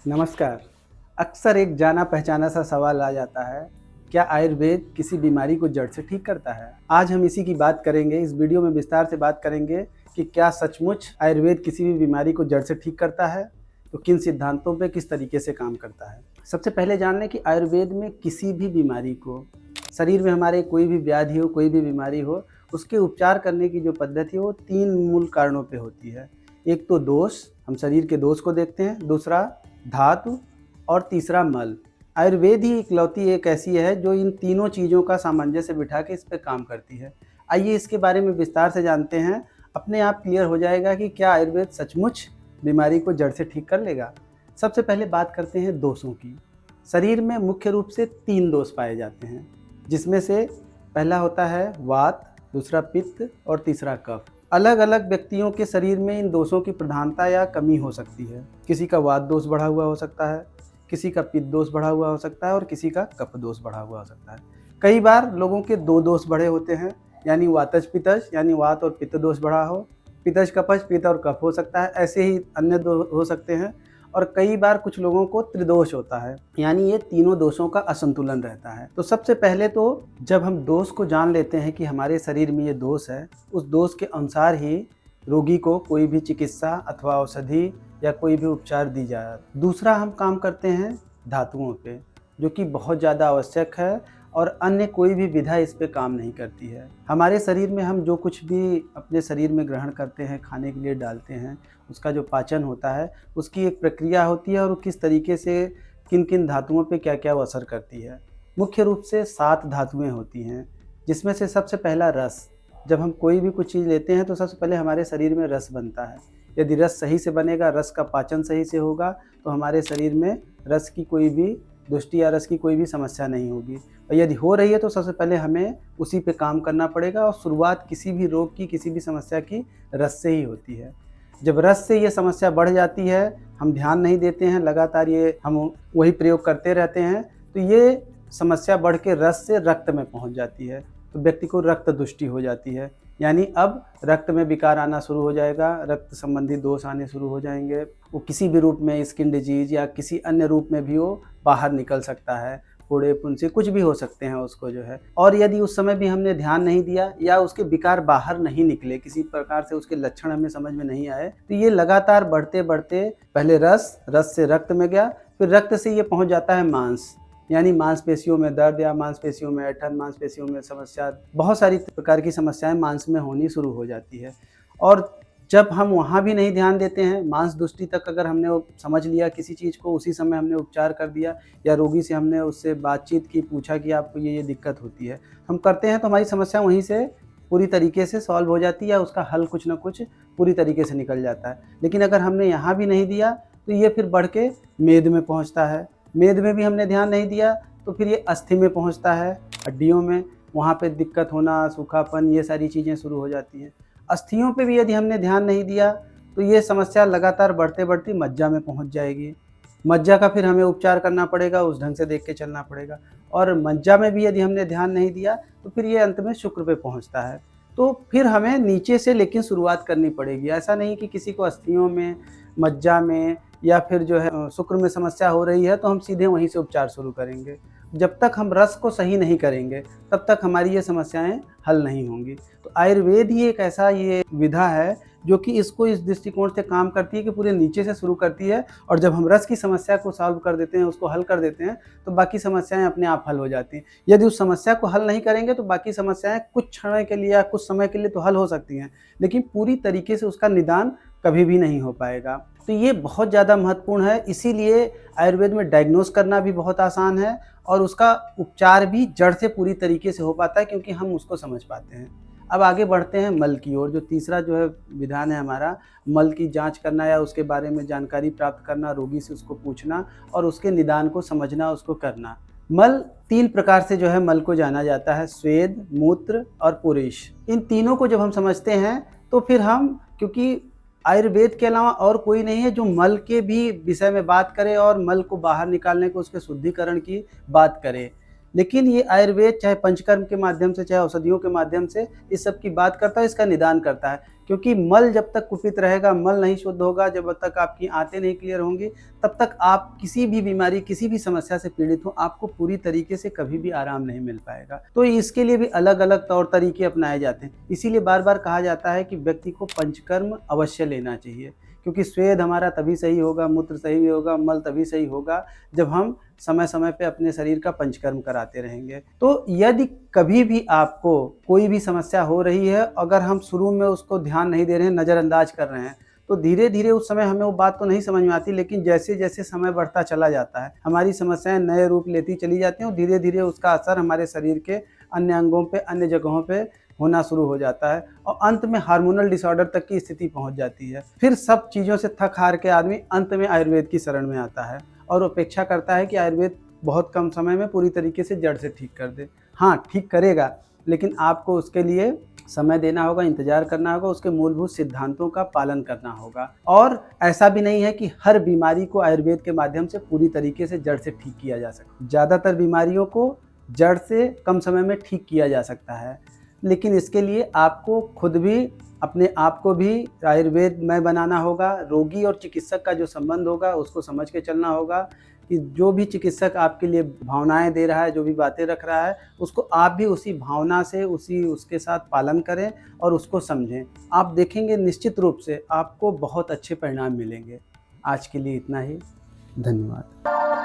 नमस्कार। अक्सर एक जाना पहचाना सा सवाल आ जाता है, क्या आयुर्वेद किसी बीमारी को जड़ से ठीक करता है? आज हम इसी की बात करेंगे, इस वीडियो में विस्तार से बात करेंगे कि क्या सचमुच आयुर्वेद किसी भी बीमारी को जड़ से ठीक करता है? तो किन सिद्धांतों पे किस तरीके से काम करता है? सबसे पहले जान लें कि आयुर्वेद में किसी भी बीमारी को, शरीर में हमारे कोई भी व्याधि हो, कोई भी बीमारी हो, उसके उपचार करने की जो पद्धति है वो 3 मूल कारणों पे होती है। एक तो दोष, हम शरीर के दोष को देखते हैं, दूसरा धातु और तीसरा मल। आयुर्वेद ही इकलौती एक ऐसी है जो इन तीनों चीज़ों का सामंजस्य बिठा के इस पे काम करती है। आइए इसके बारे में विस्तार से जानते हैं, अपने आप क्लियर हो जाएगा कि क्या आयुर्वेद सचमुच बीमारी को जड़ से ठीक कर लेगा। सबसे पहले बात करते हैं दोषों की। शरीर में मुख्य रूप से 3 दोष पाए जाते हैं, जिसमें से पहला होता है वात, दूसरा पित्त और तीसरा कफ। अलग अलग व्यक्तियों के शरीर में इन दोषों की प्रधानता या कमी हो सकती है। किसी का वात दोष बढ़ा हुआ हो सकता है, किसी का पित्त दोष बढ़ा हुआ हो सकता है और किसी का कफ दोष बढ़ा हुआ हो सकता है। कई बार लोगों के 2 दोष बढ़े होते हैं, यानी वातज पित्तज, यानी वात और पित्त दोष बढ़ा हो, पित्तज कफज, पित्त और कफ हो सकता है। ऐसे ही अन्य दोष हो सकते हैं। और कई बार कुछ लोगों को त्रिदोष होता है, यानी ये तीनों दोषों का असंतुलन रहता है। तो सबसे पहले तो जब हम दोष को जान लेते हैं कि हमारे शरीर में ये दोष है, उस दोष के अनुसार ही रोगी को कोई भी चिकित्सा अथवा औषधि या कोई भी उपचार दी जाए। दूसरा हम काम करते हैं धातुओं पे, जो कि बहुत ज़्यादा आवश्यक है और अन्य कोई भी विधा इस पे काम नहीं करती है। हमारे शरीर में हम जो कुछ भी अपने शरीर में ग्रहण करते हैं, खाने के लिए डालते हैं, उसका जो पाचन होता है, उसकी एक प्रक्रिया होती है और वो किस तरीके से किन किन धातुओं पे क्या क्या वो असर करती है। मुख्य रूप से 7 धातुएं होती हैं, जिसमें से सबसे पहला रस। जब हम कोई भी कुछ चीज़ लेते हैं तो सबसे पहले हमारे शरीर में रस बनता है। यदि रस सही से बनेगा, रस का पाचन सही से होगा, तो हमारे शरीर में रस की कोई भी दुष्टि या रस की कोई भी समस्या नहीं होगी। और यदि हो रही है तो सबसे पहले हमें उसी पे काम करना पड़ेगा। और शुरुआत किसी भी रोग की, किसी भी समस्या की रस से ही होती है। जब रस से ये समस्या बढ़ जाती है, हम ध्यान नहीं देते हैं, लगातार ये हम वही प्रयोग करते रहते हैं, तो ये समस्या बढ़ के रस से रक्त में पहुंच जाती है, तो व्यक्ति को रक्त दुष्टि हो जाती है। यानी अब रक्त में विकार आना शुरू हो जाएगा, रक्त संबंधी दोष आने शुरू हो जाएंगे। वो किसी भी रूप में, स्किन डिजीज या किसी अन्य रूप में भी वो बाहर निकल सकता है। फोड़े फुंसी कुछ भी हो सकते हैं उसको जो है। और यदि उस समय भी हमने ध्यान नहीं दिया या उसके विकार बाहर नहीं निकले, किसी प्रकार से उसके लक्षण हमें समझ में नहीं आए, तो ये लगातार बढ़ते बढ़ते पहले रस से रक्त में गया, फिर रक्त से ये पहुंच जाता है मांस, यानी मांसपेशियों में दर्द या मांसपेशियों में ऐंठन, मांसपेशियों में समस्या, बहुत सारी प्रकार की समस्याएं मांस में होनी शुरू हो जाती है। और जब हम वहाँ भी नहीं ध्यान देते हैं, मांस दुष्टि तक अगर हमने वो समझ लिया किसी चीज़ को, उसी समय हमने उपचार कर दिया या रोगी से हमने उससे बातचीत की, पूछा कि आपको ये दिक्कत होती है, हम करते हैं, तो हमारी समस्या वहीं से पूरी तरीके से सॉल्व हो जाती है या उसका हल कुछ ना कुछ पूरी तरीके से निकल जाता है। लेकिन अगर हमने यहाँ भी नहीं दिया तो ये फिर बढ़ के मेद में पहुँचता है। मेद में भी हमने ध्यान नहीं दिया तो फिर ये अस्थि में पहुँचता है, हड्डियों में, वहाँ पे दिक्कत होना, सूखापन, ये सारी चीज़ें शुरू हो जाती हैं। अस्थियों पे भी यदि हमने ध्यान नहीं दिया तो ये समस्या लगातार बढ़ते बढ़ते मज्जा में पहुंच जाएगी। मज्जा का फिर हमें उपचार करना पड़ेगा, उस ढंग से देख के चलना पड़ेगा। और मज्जा में भी यदि हमने ध्यान नहीं दिया तो फिर ये अंत में शुक्र पे पहुंचता है। तो फिर हमें नीचे से लेकिन शुरुआत करनी पड़ेगी। ऐसा नहीं कि किसी को अस्थियों में, मज्जा में या फिर जो है शुक्र में समस्या हो रही है तो हम सीधे वहीं से उपचार शुरू करेंगे। जब तक हम रस को सही नहीं करेंगे तब तक हमारी ये समस्याएं हल नहीं होंगी। तो आयुर्वेद ही एक ऐसा ये विधा है जो कि इसको इस दृष्टिकोण से काम करती है कि पूरे नीचे से शुरू करती है, और जब हम रस की समस्या को सॉल्व कर देते हैं, उसको हल कर देते हैं, तो बाकी समस्याएं अपने आप हल हो जाती हैं। यदि उस समस्या को हल नहीं करेंगे तो बाकी समस्याएं कुछ क्षण के लिए या कुछ समय के लिए तो हल हो सकती हैं, लेकिन पूरी तरीके से उसका निदान कभी भी नहीं हो पाएगा। तो ये बहुत ज़्यादा महत्वपूर्ण है। इसीलिए आयुर्वेद में डायग्नोस करना भी बहुत आसान है और उसका उपचार भी जड़ से पूरी तरीके से हो पाता है, क्योंकि हम उसको समझ पाते हैं। अब आगे बढ़ते हैं मल की ओर। जो तीसरा जो है विधान है हमारा, मल की जांच करना या उसके बारे में जानकारी प्राप्त करना, रोगी से उसको पूछना और उसके निदान को समझना, उसको करना। मल 3 प्रकार से जो है मल को जाना जाता है, स्वेद, मूत्र और पुरीष। इन तीनों को जब हम समझते हैं तो फिर हम, क्योंकि आयुर्वेद के अलावा और कोई नहीं है जो मल के भी विषय में बात करे और मल को बाहर निकालने को, उसके शुद्धिकरण की बात करे। लेकिन ये आयुर्वेद चाहे पंचकर्म के माध्यम से, चाहे औषधियों के माध्यम से इस सब की बात करता है, इसका निदान करता है। क्योंकि मल जब तक कुपित रहेगा, मल नहीं शुद्ध होगा, जब तक आपकी आंतें नहीं क्लियर होंगी, तब तक आप किसी भी बीमारी, किसी भी समस्या से पीड़ित हो, आपको पूरी तरीके से कभी भी आराम नहीं मिल पाएगा। तो इसके लिए भी अलग अलग तौर तरीके अपनाए जाते हैं। इसीलिए बार बार कहा जाता है कि व्यक्ति को पंचकर्म अवश्य लेना चाहिए, क्योंकि स्वेद हमारा तभी सही होगा, मूत्र सही होगा, मल तभी सही होगा जब हम समय समय पे अपने शरीर का पंचकर्म कराते रहेंगे। तो यदि कभी भी आपको कोई भी समस्या हो रही है, अगर हम शुरू में उसको ध्यान नहीं दे रहे हैं, नज़रअंदाज कर रहे हैं, तो धीरे धीरे उस समय हमें वो बात तो नहीं समझ में आती, लेकिन जैसे जैसे समय बढ़ता चला जाता है, हमारी समस्याएं नए रूप लेती चली जाती हैं और धीरे धीरे उसका असर हमारे शरीर के अन्य अंगों पे, अन्य जगहों पे होना शुरू हो जाता है और अंत में हार्मोनल डिसऑर्डर तक की स्थिति पहुंच जाती है। फिर सब चीज़ों से थक हार के आदमी अंत में आयुर्वेद की शरण में आता है और अपेक्षा करता है कि आयुर्वेद बहुत कम समय में पूरी तरीके से जड़ से ठीक कर दे। हाँ, ठीक करेगा, लेकिन आपको उसके लिए समय देना होगा, इंतजार करना होगा, उसके मूलभूत सिद्धांतों का पालन करना होगा। और ऐसा भी नहीं है कि हर बीमारी को आयुर्वेद के माध्यम से पूरी तरीके से जड़ से ठीक किया जा सकता है। ज़्यादातर बीमारियों को जड़ से कम समय में ठीक किया जा सकता है, लेकिन इसके लिए आपको खुद भी अपने आप को भी आयुर्वेदमय बनाना होगा। रोगी और चिकित्सक का जो संबंध होगा उसको समझ के चलना होगा कि जो भी चिकित्सक आपके लिए भावनाएं दे रहा है, जो भी बातें रख रहा है, उसको आप भी उसी भावना से उसके साथ पालन करें और उसको समझें। आप देखेंगे निश्चित रूप से आपको बहुत अच्छे परिणाम मिलेंगे। आज के लिए इतना ही। धन्यवाद।